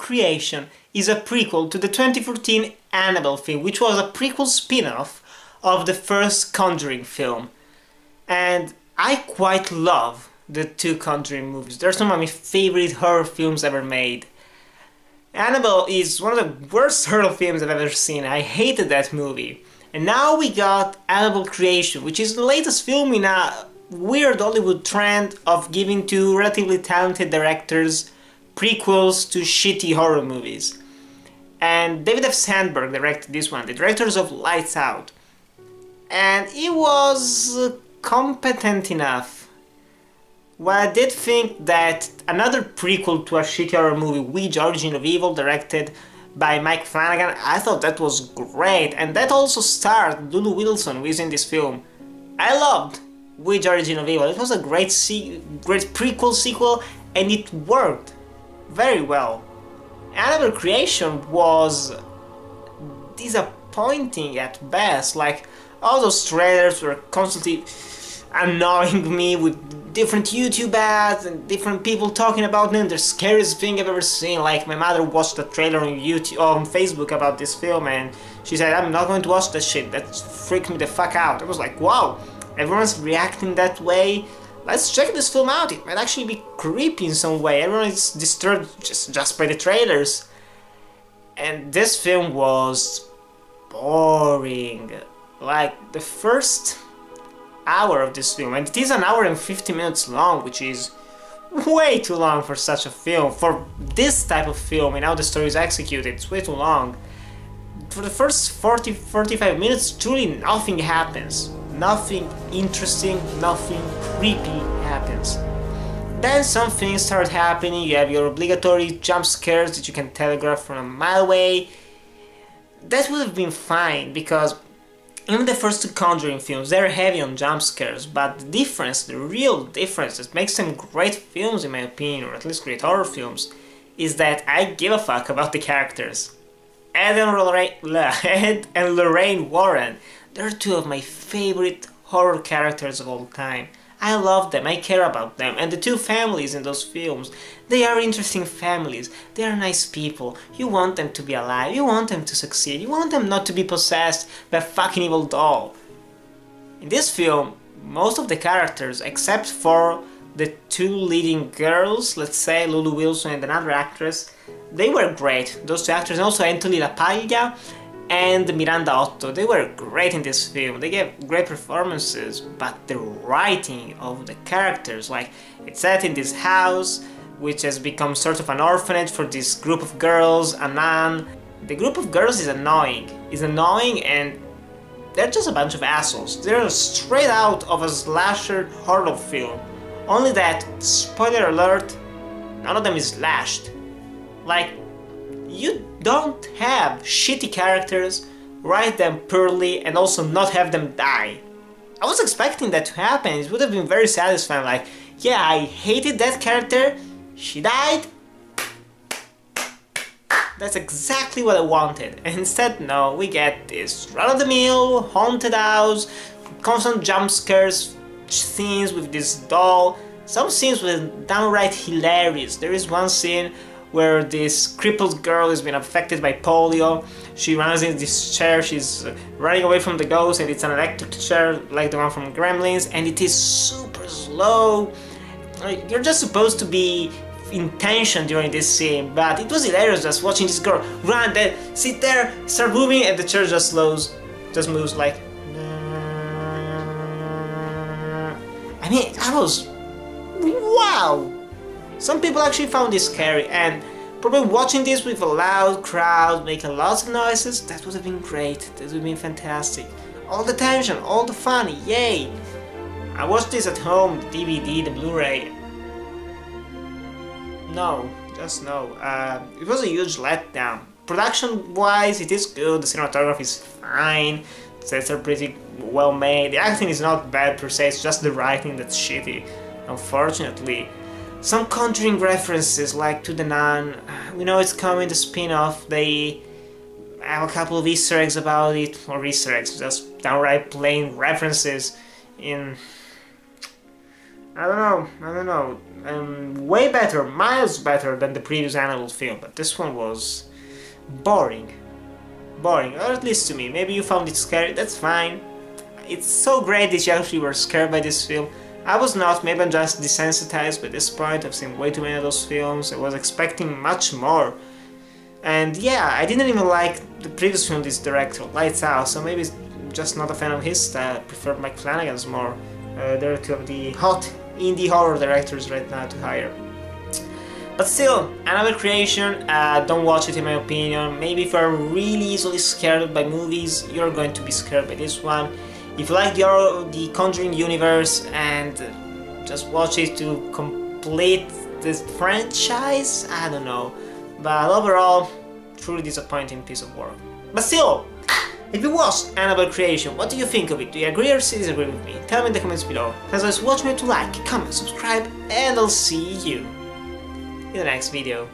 Creation is a prequel to the 2014 Annabelle film, which was a prequel spin-off of the first Conjuring film. And I quite love the two Conjuring movies. They're some of my favorite horror films ever made. Annabelle is one of the worst horror films I've ever seen. I hated that movie. And now we got Annabelle Creation, which is the latest film in a weird Hollywood trend of giving to relatively talented directors prequels to shitty horror movies. And David F. Sandberg directed this one, the directors of Lights Out. And he was competent enough. Well, I did think that another prequel to a shitty horror movie, Ouija Origin of Evil, directed by Mike Flanagan, I thought that was great. And that also starred Lulu Wilson, who is in this film. I loved Ouija Origin of Evil. It was a great prequel sequel, and it worked very well. Annabelle Creation was disappointing at best. Like, all those trailers were constantly annoying me with different YouTube ads and different people talking about them. The scariest thing I've ever seen. Like, my mother watched a trailer on YouTube, on Facebook about this film, and she said, "I'm not going to watch that shit. That freaked me the fuck out." I was like, wow, everyone's reacting that way. Let's check this film out. It might actually be creepy in some way. Everyone is disturbed just by the trailers. And this film was boring. Like, the first hour of this film, and it is an hour and 50 minutes long, which is way too long for such a film. For this type of film and how the story is executed, it's way too long. For the first 40-45 minutes, truly nothing happens. Nothing interesting, nothing creepy happens. Then some things start happening. You have your obligatory jump scares that you can telegraph from a mile away. That would have been fine, because in the first two Conjuring films, they're heavy on jump scares, but the difference, the real difference that makes them great films in my opinion, or at least great horror films, is that I give a fuck about the characters. Ed and Lorraine Warren, they're two of my favorite horror characters of all time. I love them, I care about them, and the two families in those films, they are interesting families, they are nice people, you want them to be alive, you want them to succeed, you want them not to be possessed by a fucking evil doll. In this film, most of the characters, except for the two leading girls, let's say Lulu Wilson and another actress, they were great, those two actors, and also LaPaglia and Miranda Otto, they were great in this film. They gave great performances, but the writing of the characters, like, it's set in this house which has become sort of an orphanage for this group of girls, a nun. The group of girls is annoying, and they're just a bunch of assholes. They're straight out of a slasher horror film. Only that, spoiler alert, none of them is slashed. Like, you don't have shitty characters, write them poorly, and also not have them die. I was expecting that to happen. It would have been very satisfying, like, yeah, I hated that character, she died, that's exactly what I wanted. And instead, no, we get this run-of-the-mill, haunted house, constant jump scares, scenes with this doll, some scenes were downright hilarious. There is one scene where this crippled girl has been affected by polio. She runs in this chair, she's running away from the ghost, and it's an electric chair like the one from Gremlins, and it is super slow. You're just supposed to be in tension during this scene, but it was hilarious just watching this girl run, then sit there, start moving, and the chair just moves like... I mean, that was... wow! Some people actually found this scary, and probably watching this with a loud crowd, making lots of noises, that would have been great, that would have been fantastic. All the tension, all the fun, yay! I watched this at home, the DVD, the Blu-ray. No, just no. It was a huge letdown. Production-wise, it is good, the cinematography is fine, the sets are pretty well made, the acting is not bad per se, it's just the writing that's shitty, unfortunately. Some Conjuring references, like to the Nun, we know it's coming, the spin-off, they have a couple of Easter eggs about it, or Easter eggs, just downright plain references in I don't know. Way better, miles better than the previous Annabelle film, but this one was boring. Boring, or at least to me. Maybe you found it scary, that's fine. It's so great that you actually were scared by this film. I was not, maybe I'm just desensitized by this point. I've seen way too many of those films. I was expecting much more. And yeah, I didn't even like the previous film this director, Lights Out, so maybe I'm just not a fan of his style. I prefer Mike Flanagan's more. They're two of the hot indie horror directors right now to hire. But still, another creation, don't watch it in my opinion. Maybe if you're really easily scared by movies, you're going to be scared by this one. If you like the Conjuring universe and just watch it to complete this franchise, I don't know. But overall, truly disappointing piece of work. But still, if you watched Annabelle Creation, what do you think of it? Do you agree or disagree with me? Tell me in the comments below. As always, watch me to like, comment, subscribe, and I'll see you in the next video.